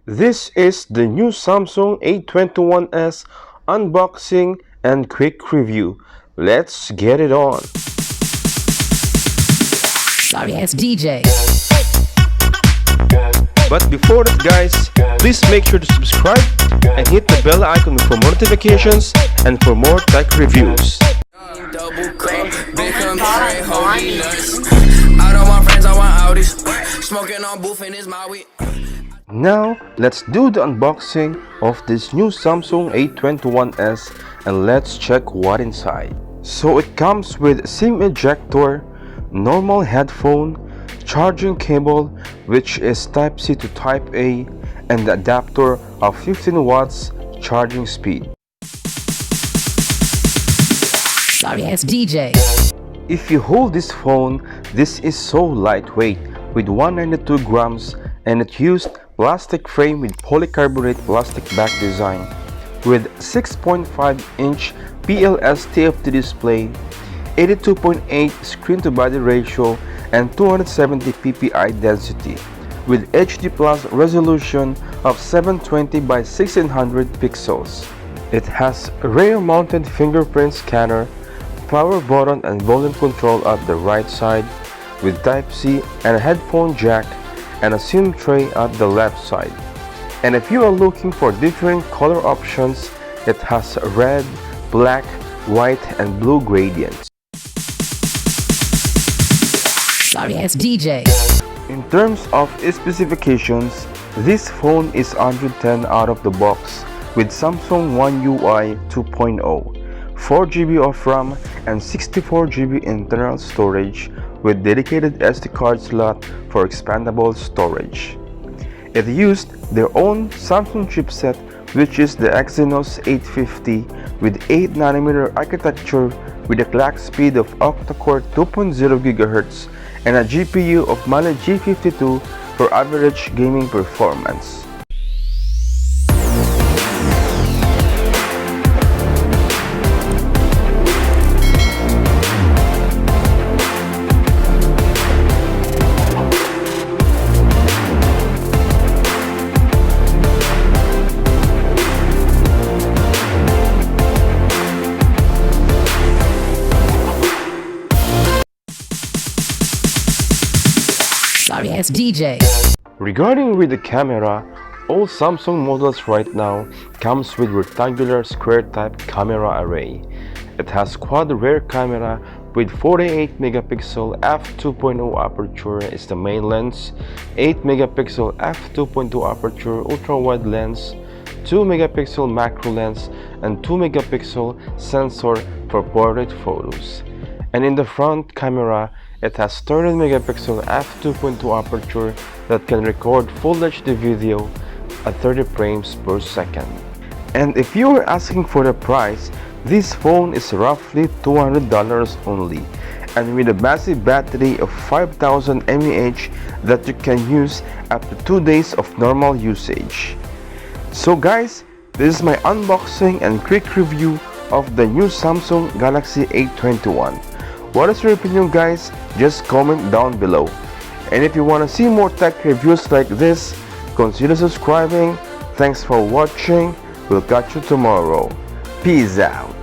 This is the new Samsung A21s unboxing and quick review. Let's get it on. Sorry ass DJ. But before that guys, please make sure to subscribe and hit the bell icon for more notifications and for more tech reviews. Double cup, big Campari, holy nuts. I don't want friends, I want Audis. Smoking on booth in his Maui. Now, let's do the unboxing of this new Samsung A21s and let's check what inside. So it comes with SIM ejector, normal headphone, charging cable which is Type-C to Type-A, and the adapter of 15 watts charging speed. Sorry ass DJ. If you hold this phone, this is so lightweight with 192 grams, and it used plastic frame with polycarbonate plastic back design with 6.5-inch PLS TFT display, 82.8 screen to body ratio, and 270 ppi density with HD plus resolution of 720 by 1600 pixels. It has rear mounted fingerprint scanner, power button and volume control at the right side with Type-C and a headphone jack, and a SIM tray at the left side. And if you are looking for different color options, it has red, black, white and blue gradients. Sorry ass DJ. In terms of specifications, this phone is 110 out of the box with Samsung One UI 2.0, 4GB of RAM and 64GB internal storage with dedicated SD card slot for expandable storage. It used their own Samsung chipset, which is the Exynos 850 with 8nm architecture with a clock speed of octa-core 2.0 GHz and a GPU of Mali G52 for average gaming performance. Sorry ass DJ. Regarding with the camera, all Samsung models right now comes with rectangular square type camera array. It has quad rear camera with 48 megapixel f2.0 aperture is the main lens, 8 megapixel f2.2 aperture ultra wide lens, 2 megapixel macro lens, and 2 megapixel sensor for portrait photos. And in the front camera, it has 30 megapixel f2.2 aperture that can record full HD video at 30 frames per second. And if you are asking for the price, this phone is roughly $200 only, and with a massive battery of 5000 mAh that you can use up to 2 days of normal usage. So guys, this is my unboxing and quick review of the new Samsung Galaxy A21. What is your opinion guys? Just comment down below. And if you want to see more tech reviews like this, consider subscribing. Thanks for watching. We'll catch you tomorrow. Peace out.